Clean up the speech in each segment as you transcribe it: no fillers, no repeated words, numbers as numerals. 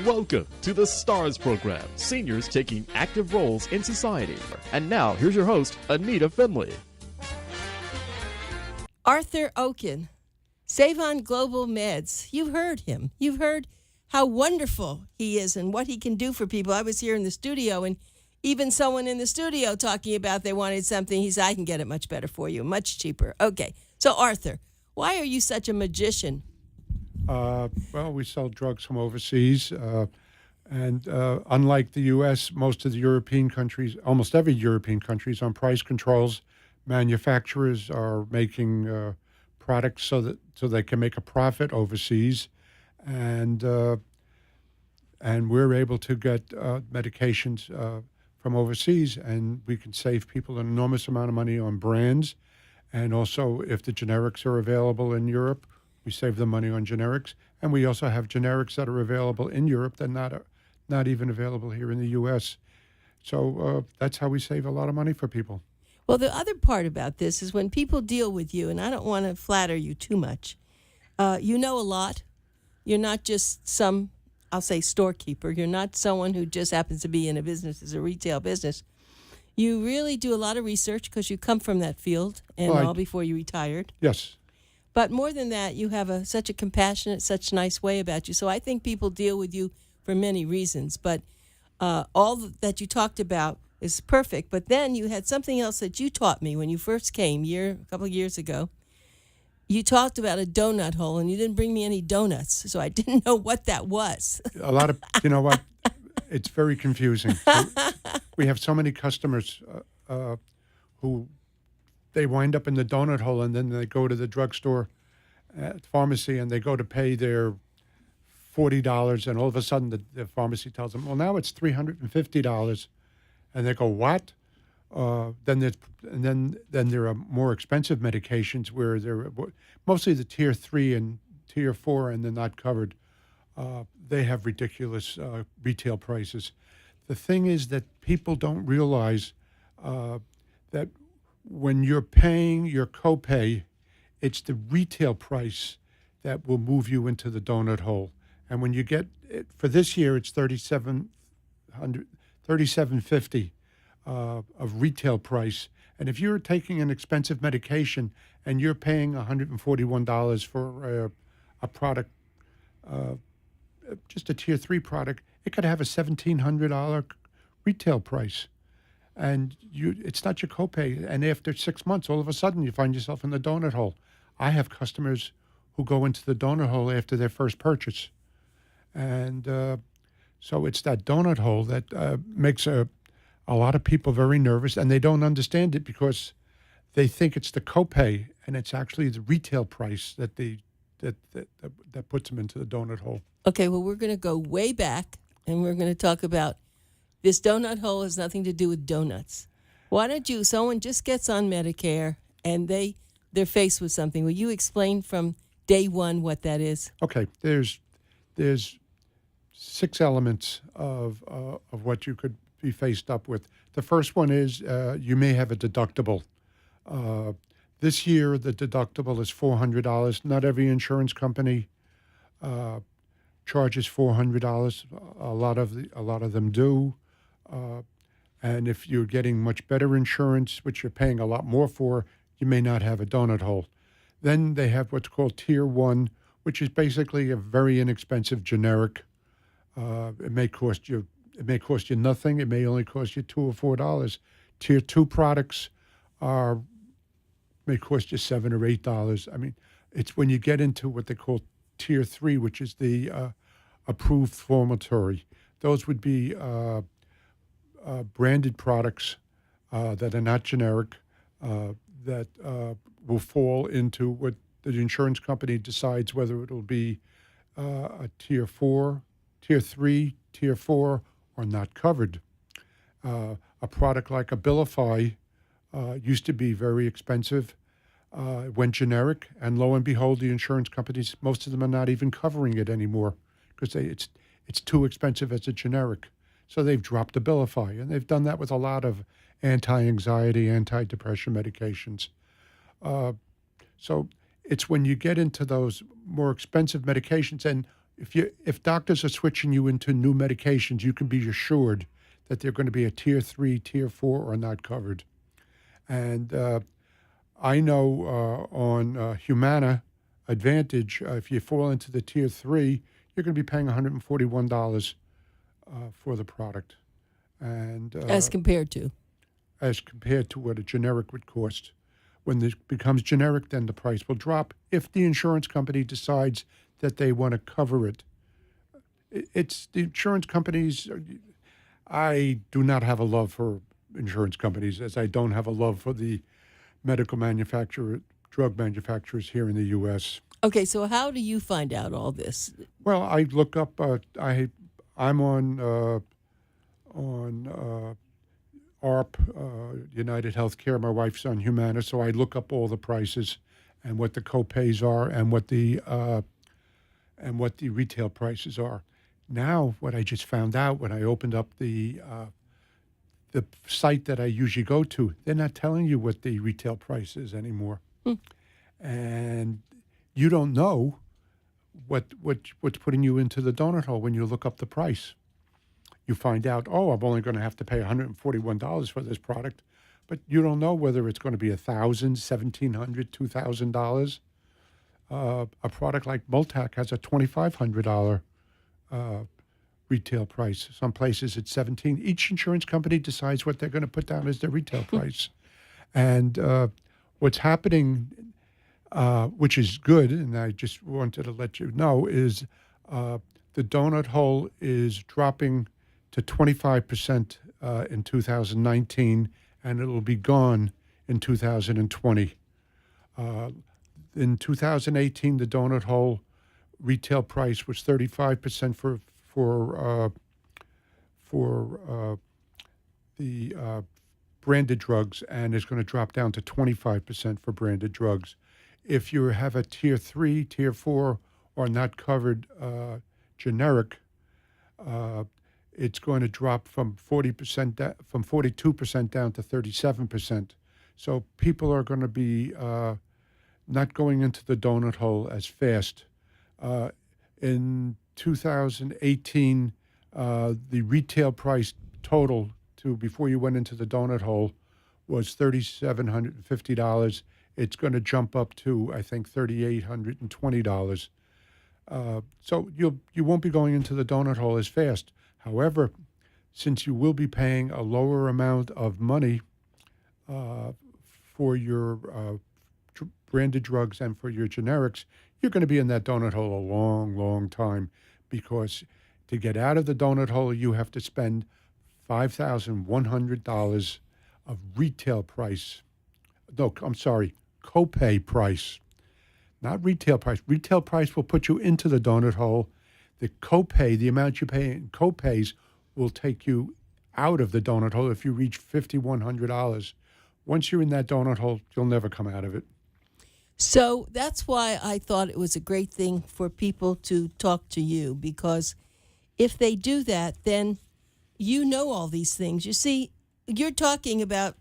Welcome to the STARS program, seniors taking active roles in society. And now, here's your host, ANITA FINLEY. Arthur Oken, SavOn Global Meds. You've heard him. You've heard how wonderful he is and what he can do for people. I was here in the studio, and even someone in the studio talking about they wanted something. He said, I can get it much better for you, much cheaper. Okay, so Arthur, why are you such a magician? Well, we sell drugs from overseas, and unlike the U.S., most of the European countries, almost every European country is on price controls. Manufacturers are making products so they can make a profit overseas, and we're able to get medications from overseas, and we can save people an enormous amount of money on brands, and also if the generics are available in Europe, we save the money on generics, and we also have generics that are available in Europe that are not even available here in the U.S. So that's how we save a lot of money for people. Well, the other part about this is when people deal with you, and I don't want to flatter you too much, you know a lot. You're not just some, I'll say, storekeeper. You're not someone who just happens to be in a business as a retail business. You really do a lot of research because you come from that field and before you retired. Yes. But more than that, you have such a compassionate, such nice way about you. So I think people deal with you for many reasons. But all that you talked about is perfect. But then you had something else that you taught me when you first came a couple of years ago. You talked about a donut hole, and you didn't bring me any donuts, so I didn't know what that was. A lot of, you know what, it's very confusing. We have so many customers who they wind up in the donut hole, and then they go to the drugstore, pharmacy, and they go to pay their $40, and all of a sudden the pharmacy tells them, well, now it's $350, and they go, what? Then there are more expensive medications where they're mostly the tier 3 and tier 4, and they're not covered. They have ridiculous retail prices. The thing is that people don't realize that when you're paying your copay, it's the retail price that will move you into the donut hole. And when you get it, for this year, it's $37.50 of retail price. And if you're taking an expensive medication and you're paying $141 for a product, just a tier 3 product, it could have a $1,700 retail price. And it's not your copay. And after 6 months, all of a sudden, you find yourself in the donut hole. I have customers who go into the donut hole after their first purchase. And so it's that donut hole that makes a lot of people very nervous, and they don't understand it because they think it's the copay, and it's actually the retail price that puts them into the donut hole. Okay, well, we're going to go way back, and we're going to talk about this donut hole has nothing to do with donuts. Why don't someone just gets on Medicare and they're faced with something. Will you explain from day one what that is? Okay, there's 6 elements of what you could be faced up with. The first one is you may have a deductible. This year, the deductible is $400. Not every insurance company charges $400. A lot of them do. And if you're getting much better insurance, which you're paying a lot more for, you may not have a donut hole. Then they have what's called Tier 1, which is basically a very inexpensive generic. It may cost you nothing. It may only cost you $2 or $4. Tier 2 products may cost you $7 or $8. I mean, it's when you get into what they call Tier 3, which is the approved formulary. Those would be branded products that are not generic, that will fall into what the insurance company decides whether it'll be a Tier 4, Tier 3, Tier 4, or not covered. A product like Abilify used to be very expensive, went generic, and lo and behold, the insurance companies, most of them are not even covering it anymore because it's too expensive as a generic. So they've dropped Abilify, and they've done that with a lot of anti-anxiety, anti-depression medications. So it's when you get into those more expensive medications, and if doctors are switching you into new medications, you can be assured that they're going to be a tier 3, tier 4, or not covered. And I know on Humana Advantage, if you fall into the tier 3, you're going to be paying $141 for the product, and As compared to? as compared to what a generic would cost. When this becomes generic, then the price will drop if the insurance company decides that they want to cover it. It's the insurance companies. I do not have a love for insurance companies, as I don't have a love for the medical drug manufacturers here in the U.S. Okay, so how do you find out all this? Well, I look up. I'm on ARP, United Healthcare. My wife's on Humana, so I look up all the prices and what the copays are and what the retail prices are. Now, what I just found out when I opened up the site that I usually go to, they're not telling you what the retail price is anymore, and you don't know what's putting you into the donut hole when you look up the price. You find out, oh, I'm only going to have to pay $141 for this product, but you don't know whether it's going to be $1,000, $1,700, $2,000. A product like Multac has a $2,500 retail price. Some places it's $1,700. Each insurance company decides what they're going to put down as their retail price. And what's happening, which is good, and I just wanted to let you know, is the donut hole is dropping to 25% in 2019, and it'll be gone in 2020. In 2018, the donut hole retail price was 35% for the branded drugs, and is going to drop down to 25% for branded drugs. If you have a tier 3, tier 4, or not covered generic, it's going to drop from 40% from 42% down to 37%. So people are going to be not going into the donut hole as fast. In 2018, the retail price total to before you went into the donut hole was $3,750. It's going to jump up to, I think, $3,820. So you won't be going into the donut hole as fast. However, since you will be paying a lower amount of money for your branded drugs and for your generics, you're going to be in that donut hole a long, long time, because to get out of the donut hole, you have to spend $5,100 of retail price. No, I'm sorry, copay price, not retail price. Retail price will put you into the donut hole. The copay, the amount you pay in copays, will take you out of the donut hole if you reach $5,100. Once you're in that donut hole, you'll never come out of it. So that's why I thought it was a great thing for people to talk to you, because if they do that, then you know all these things. You see, you're talking from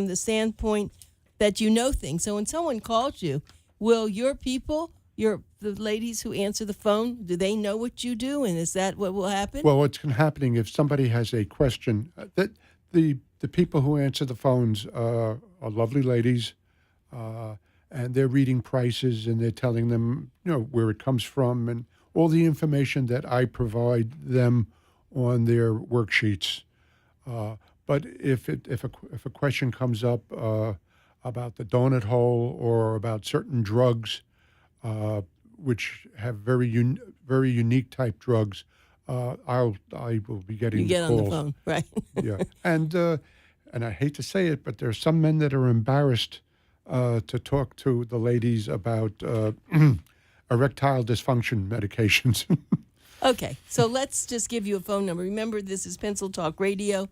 the standpoint that you know things. So when someone calls you, will your people, the ladies who answer the phone, do they know what you do, and is that what will happen? Well, what's happening if somebody has a question, that the people who answer the phones are lovely ladies, and they're reading prices and they're telling them, where it comes from and all the information that I provide them on their worksheets. But if a question comes up about the donut hole or about certain drugs, which have very unique type drugs, I will be getting you get calls. On the phone, right? Yeah, and I hate to say it, but there are some men that are embarrassed to talk to the ladies about erectile dysfunction medications. Okay, so let's just give you a phone number. Remember, this is Pencil Talk Radio.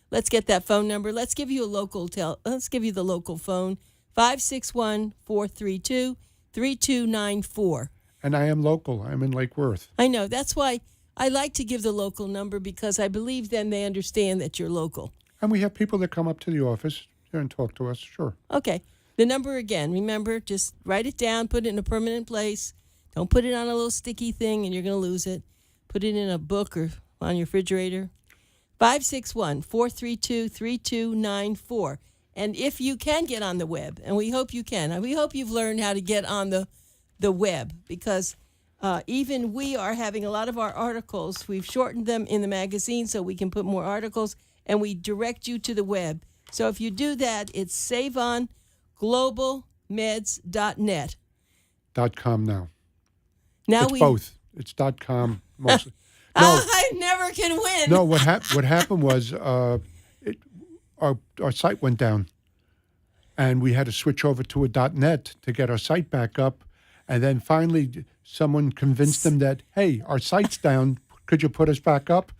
Let's get that phone number. Let's give you Let's give you the local phone, 561-432-3294. And I am local. I'm in Lake Worth. I know. That's why I like to give the local number, because I believe then they understand that you're local. And we have people that come up to the office and talk to us, sure. Okay. The number again, remember, just write it down, put it in a permanent place. Don't put it on a little sticky thing and you're going to lose it. Put it in a book or on your refrigerator. 561-432-3294. And if you can get on the web, and we hope you can, and we hope you've learned how to get on the web, because even we are having a lot of our articles, we've shortened them in the magazine so we can put more articles, and we direct you to the web. So if you do that, it's SavOnGlobalMeds.net. .com now. Now it's both. It's .com mostly. No, I never can win. No, what happened was our site went down, and we had to switch over to a .net to get our site back up, and then finally someone convinced them that, hey, our site's down. Could you put us back up?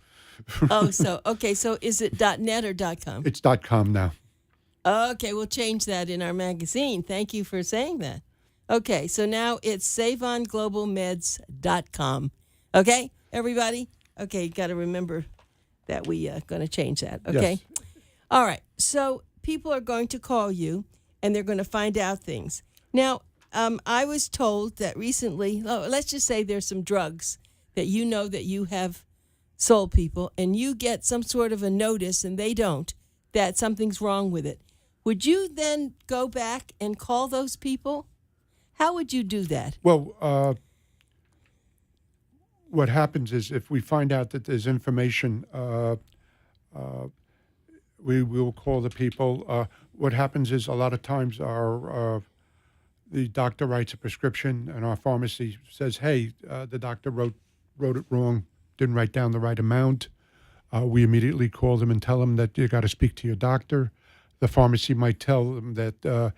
So is it .net or .com? It's .com now. Okay, we'll change that in our magazine. Thank you for saying that. Okay, so now it's SavOnGlobalMeds.com. Okay, everybody? Okay, you got to remember that we are going to change that, okay? Yes. All right, so people are going to call you, and they're going to find out things. Now, I was told that recently, let's just say there's some drugs that you know that you have sold people, and you get some sort of a notice, and they don't, that something's wrong with it. Would you then go back and call those people? How would you do that? Well, what happens is if we find out that there's information, we will call the people. What happens is a lot of times the doctor writes a prescription and our pharmacy says, hey, the doctor wrote it wrong, didn't write down the right amount. We immediately call them and tell them that you got to speak to your doctor. The pharmacy might tell them that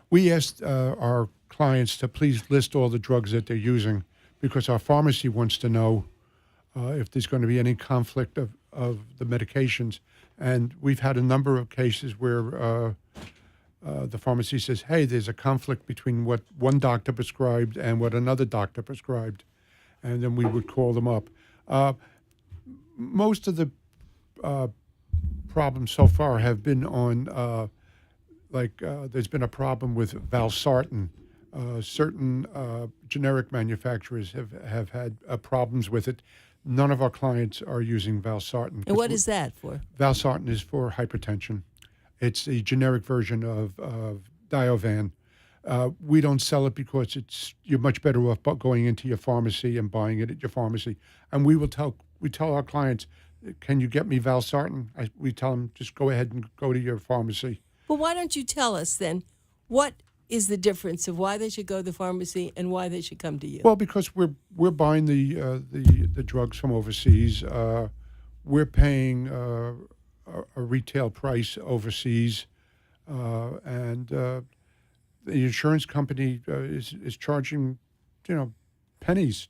we asked our clients to please list all the drugs that they're using, because our pharmacy wants to know if there's going to be any conflict of the medications. And we've had a number of cases where the pharmacy says, hey, there's a conflict between what one doctor prescribed and what another doctor prescribed. And then we would call them up. Most of the problems so far have been on, there's been a problem with valsartan. Certain generic manufacturers have had problems with it. None of our clients are using valsartan. And what is that for? Valsartan is for hypertension. It's a generic version of Diovan. We don't sell it because you're much better off going into your pharmacy and buying it at your pharmacy. And we tell our clients, can you get me valsartan? We tell them, just go ahead and go to your pharmacy. Well, why don't you tell us then what is the difference of why they should go to the pharmacy and why they should come to you? Well, because we're buying the drugs from overseas. We're paying a retail price overseas, and the insurance company is charging, pennies.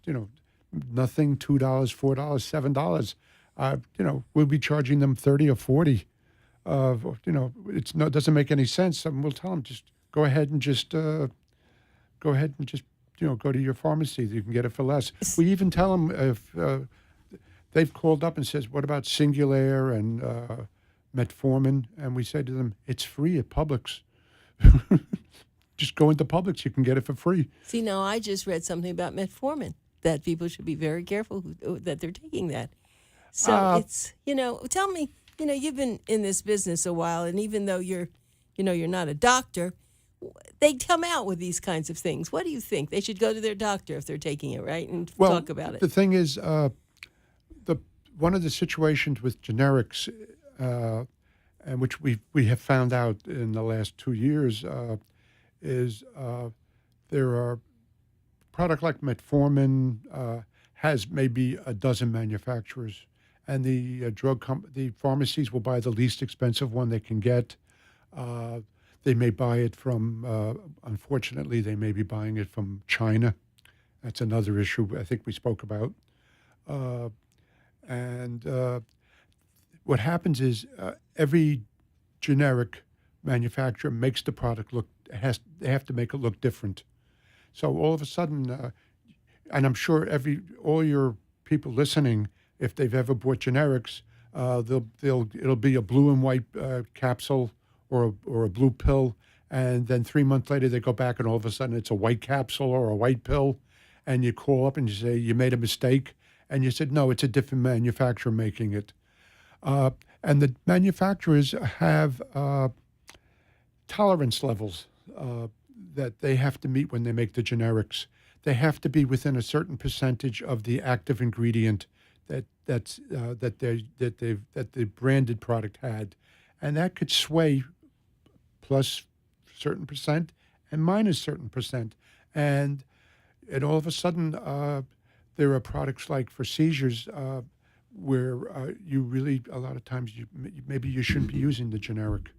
Nothing, $2, $4, $7. We'll be charging them 30 or 40. It doesn't make any sense. And we'll tell them, just go ahead and go to your pharmacy. You can get it for less. We even tell them if they've called up and says, what about Singulair and metformin? And we say to them, it's free at Publix. Just go into Publix. You can get it for free. See, now I just read something about metformin, that people should be very careful that they're taking that. So it's, tell me, you've been in this business a while, and even though you're not a doctor, they come out with these kinds of things. What do you think? They should go to their doctor if they're taking it, right, and talk about it. The thing is, one of the situations with generics, and which we have found out in the last 2 years, is there are product like metformin has maybe a dozen manufacturers, and the the pharmacies will buy the least expensive one they can get. They may buy it from, unfortunately, they may be buying it from China. That's another issue I think we spoke about. And what happens is every generic manufacturer makes the product they have to make it look different. So all of a sudden, and I'm sure all your people listening, if they've ever bought generics, it'll be a blue and white capsule or a blue pill, And then 3 months later, they go back and all of a sudden it's a white capsule or a white pill. And you call up and you say, you made a mistake. And you said, no, it's a different manufacturer making it. And the manufacturers have tolerance levels that they have to meet when they make the generics. They have to be within a certain percentage of the active ingredient that the branded product had, and that could sway plus certain percent and minus certain percent, and all of a sudden there are products like for seizures where you really a lot of times maybe you shouldn't be using the generic,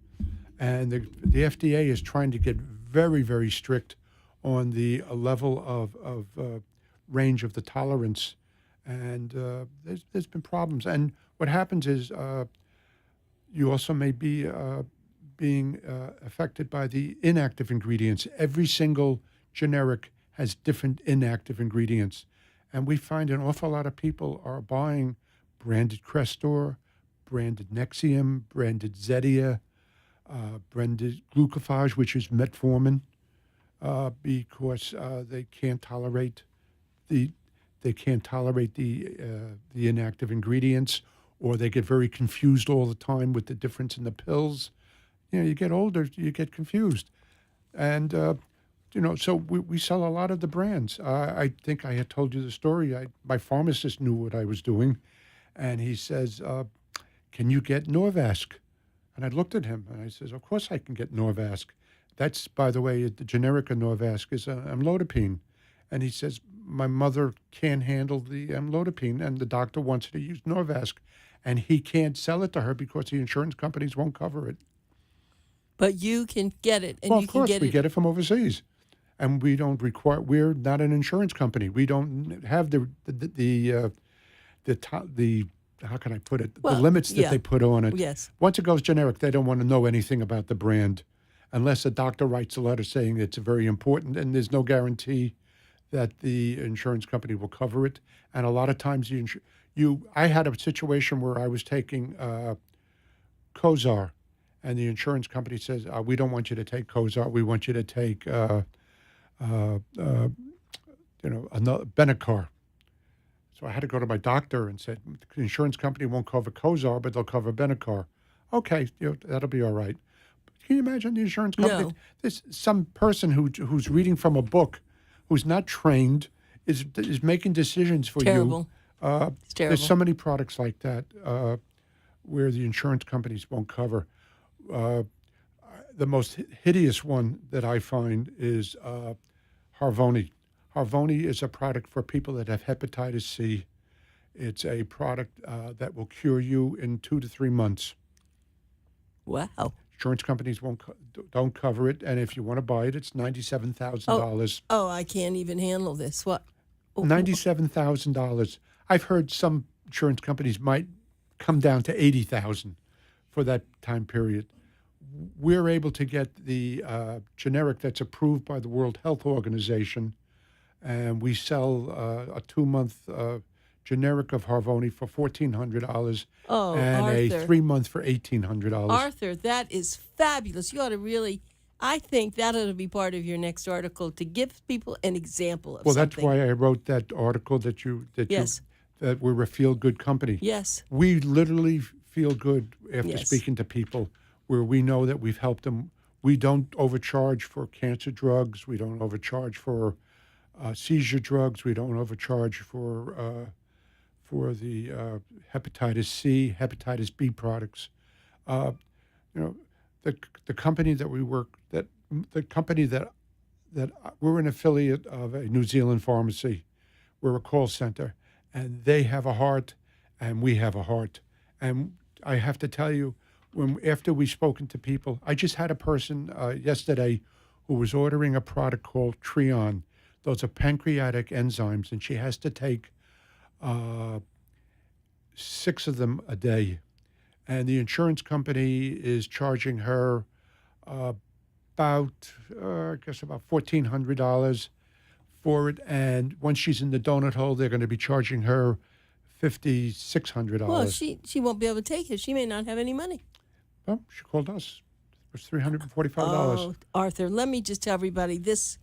and the FDA is trying to get very, very strict on the level of range of the tolerance, and there's been problems. And what happens is you also may be being affected by the inactive ingredients. Every single generic has different inactive ingredients, and we find an awful lot of people are buying branded Crestor, branded Nexium, branded Zetia, branded Glucophage, which is metformin, because they can't tolerate the inactive ingredients, or they get very confused all the time with the difference in the pills. You get older, you get confused, and so we sell a lot of the brands. I think I had told you the story. My pharmacist knew what I was doing, and he says, "Can you get Norvasc?" And I looked at him and I says, "Of course I can get Norvasc. That's, by the way, the generic of Norvasc is amlodipine." And he says, "My mother can't handle the amlodipine, and the doctor wants her to use Norvasc, and he can't sell it to her because the insurance companies won't cover it." But you can get it, and Well, you of course, can get we it. get it from overseas, and we don't require. We're not an insurance company. We don't have the how can I put it? Well, the limits that yeah. they put on it. Yes. Once it goes generic, they don't want to know anything about the brand, unless a doctor writes a letter saying it's very important, and there's no guarantee that the insurance company will cover it. And a lot of times, I had a situation where I was taking Cozar, and the insurance company says, "We don't want you to take Cozar. We want you to take, another Benacar." So I had to go to my doctor and said, "The insurance company won't cover Cozar, but they'll cover Benacar." Okay, that'll be all right. Can you imagine the insurance company? No. There's some person who's reading from a book, who's not trained, is making decisions for Terrible. you. It's terrible. There's so many products like that where the insurance companies won't cover. The most hideous one that I find is Harvoni. Harvoni is a product for people that have hepatitis C. It's a product that will cure you in 2 to 3 months. Wow. Insurance companies don't cover it, and if you want to buy it, it's $97,000. Oh, I can't even handle this. What? $97,000. I've heard some insurance companies might come down to $80,000 for that time period. We're able to get the generic that's approved by the World Health Organization, and we sell a 2-month generic of Harvoni for $1,400 and Arthur. a 3-month for $1,800. Arthur, that is fabulous. You ought to really, I think that ought to be part of your next article, to give people an example of Well, something. that's why I wrote that article that Yes. that we're a feel-good company. Yes. We literally feel good after Yes. speaking to people where we know that we've helped them. We don't overcharge for cancer drugs. We don't overcharge for seizure drugs. We don't overcharge for the hepatitis C, hepatitis B products. The company that we work that we're an affiliate of a New Zealand pharmacy. We're a call center, and they have a heart, and we have a heart. And I have to tell you, after we've spoken to people, I just had a person yesterday who was ordering a product called Treon. Those are pancreatic enzymes, and she has to take 6 of them a day. And the insurance company is charging her about $1,400 for it. And once she's in the donut hole, they're going to be charging her $5,600. Well, she won't be able to take it. She may not have any money. Well, she called us. was $345. Oh, Arthur, let me just tell everybody the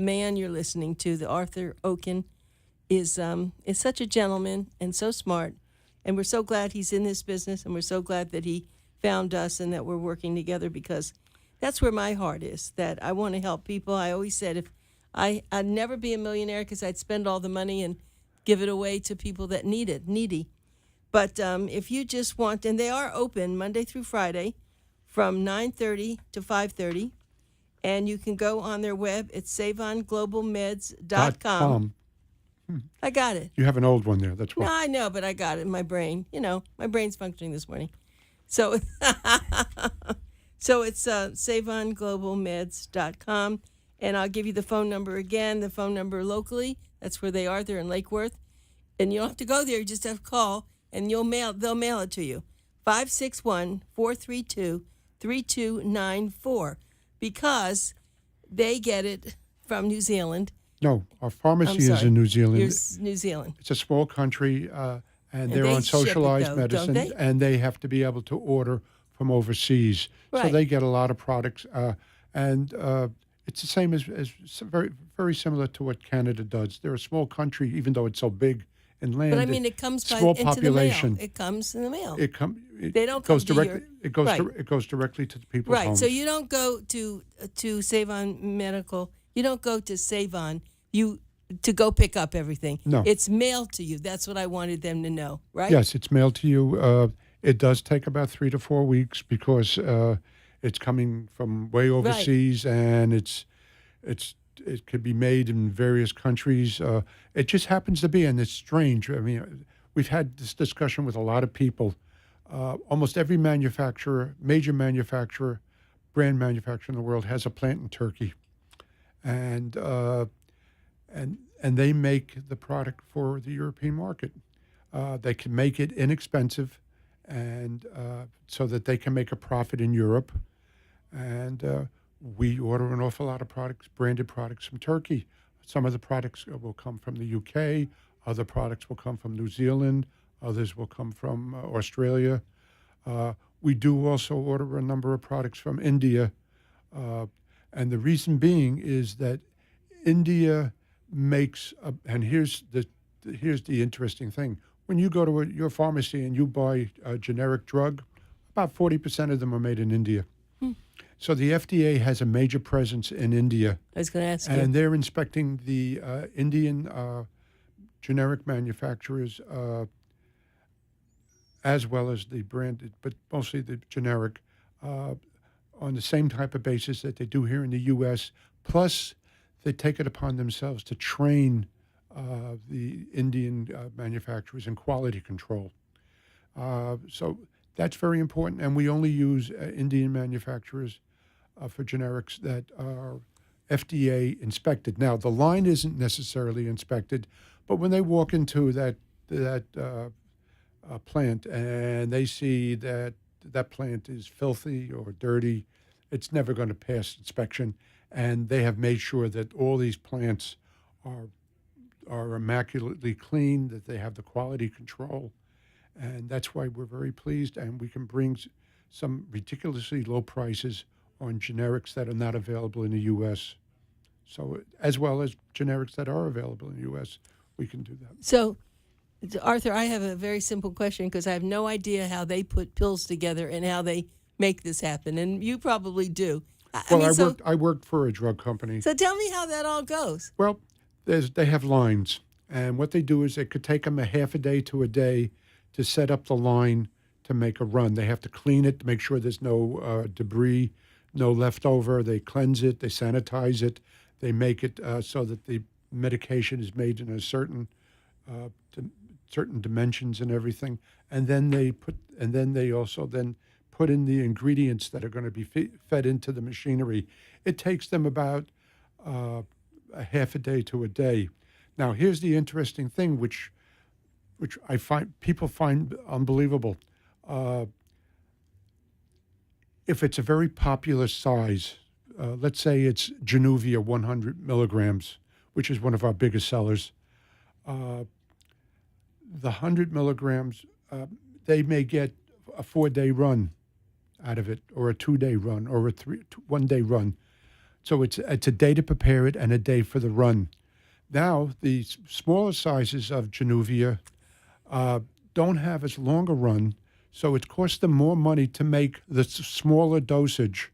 man you're listening to, the Arthur Oken, is such a gentleman and so smart. And we're so glad he's in this business, and we're so glad that he found us and that we're working together, because that's where my heart is, that I want to help people. I always said if I'd never be a millionaire because I'd spend all the money and give it away to people that need it, needy. But if you just want, and they are open Monday through Friday from 9:30 to 5:30, and you can go on their web. It's SavOnGlobalMeds.com. I got it. You have an old one there. That's why. No, I know, but I got it in my brain. You know, my brain's functioning this morning. So, so it's SavOnGlobalMeds.com. And I'll give you the phone number again, the phone number locally. That's where they are. They're in Lake Worth. And you don't have to go there. You just have to call, and they'll mail it to you. 561-432-3294. Because they get it from New Zealand. No, our pharmacy is in New Zealand. Here's New Zealand. It's a small country, and they're they on socialized ship it, though, medicine, don't they? and they have to be able to order from overseas. So Right. they get a lot of products, and it's the same as very, very similar to what Canada does. They're a small country, even though it's so big in land. But I mean, it comes small into population. the mail. It comes in the mail. They don't goes come to directly. your- It goes. Right. It goes directly to the people's Right. homes. So you don't go to SavOn Medical. You don't go to SavOn. To go pick up everything. No. It's mailed to you. That's what I wanted them to know, right? Yes, it's mailed to you. It does take about 3 to 4 weeks because it's coming from way overseas, and it could be made in various countries. It just happens to be, and it's strange. I mean, we've had this discussion with a lot of people. Almost every manufacturer, major manufacturer, brand manufacturer in the world has a plant in Turkey, and they make the product for the European market. They can make it inexpensive, and so that they can make a profit in Europe. And we order an awful lot of products, branded products from Turkey. Some of the products will come from the UK. Other products will come from New Zealand. Others will come from Australia. We do also order a number of products from India. And the reason being is that India makes, and here's the interesting thing. When you go to your pharmacy and you buy a generic drug, about 40% of them are made in India. So the FDA has a major presence in India. I was going to ask you. And they're inspecting the Indian generic manufacturers as well as the branded, but mostly the generic, on the same type of basis that they do here in the U.S. Plus, they take it upon themselves to train the Indian manufacturers in quality control. So that's very important, and we only use Indian manufacturers for generics that are FDA inspected. Now, the line isn't necessarily inspected, but when they walk into that plant and they see that plant is filthy or dirty, it's never going to pass inspection. And they have made sure that all these plants are immaculately clean, that they have the quality control. And that's why we're very pleased, and we can bring some ridiculously low prices on generics that are not available in the U.S. So as well as generics that are available in the U.S., we can do that. So, Arthur, I have a very simple question because I have no idea how they put pills together and how they make this happen, and you probably do. I worked for a drug company. So tell me how that all goes. Well, they have lines, and what they do is it could take them a half a day to a day to set up the line to make a run. They have to clean it to make sure there's no debris, no leftover. They cleanse it, they sanitize it, they make it so that the medication is made in a certain dimensions and everything, and then they also put in the ingredients that are going to be fed into the machinery. It takes them about a half a day to a day. Now, here's the interesting thing, which I find people find unbelievable. If it's a very popular size, let's say it's Januvia 100 milligrams, which is one of our biggest sellers. The 100 milligrams, they may get a 4-day run. out of it, or a 2-day run, or a 1-day run. So it's a day to prepare it and a day for the run. Now, the smaller sizes of Januvia don't have as long a run, so it costs them more money to make the smaller dosage.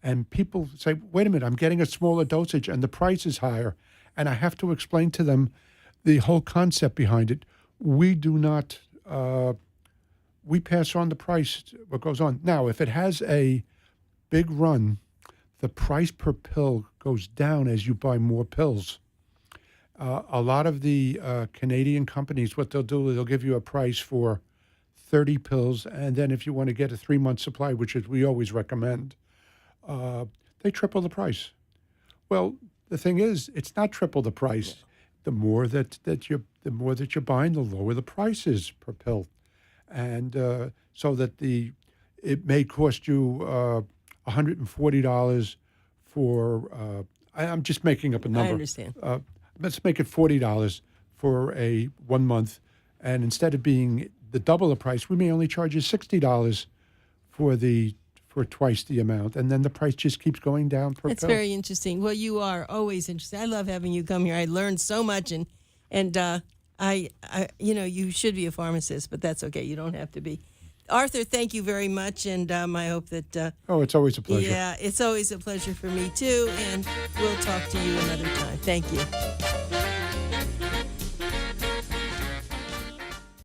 And people say, wait a minute, I'm getting a smaller dosage and the price is higher. And I have to explain to them the whole concept behind it. We do not, we pass on the price, what goes on. Now, if it has a big run, the price per pill goes down as you buy more pills. A lot of the Canadian companies, what they'll do is they'll give you a price for 30 pills, and then if you want to get a 3-month supply, which is we always recommend, they triple the price. Well, the thing is, it's not triple the price. Yeah. The more that you're buying, the lower the price is per pill, and so that it may cost you $140 for. I'm just making up a number. I understand. Let's make it $40 for a 1 month, and instead of being the double the price, we may only charge you $60 for twice the amount, and then the price just keeps going down per pill. That's very interesting. Well, you are always interesting. I love having you come here. I learned so much, and I you should be a pharmacist, but that's okay. You don't have to be. Arthur, thank you very much, and I hope that... it's always a pleasure. Yeah, it's always a pleasure for me, too, and we'll talk to you another time. Thank you.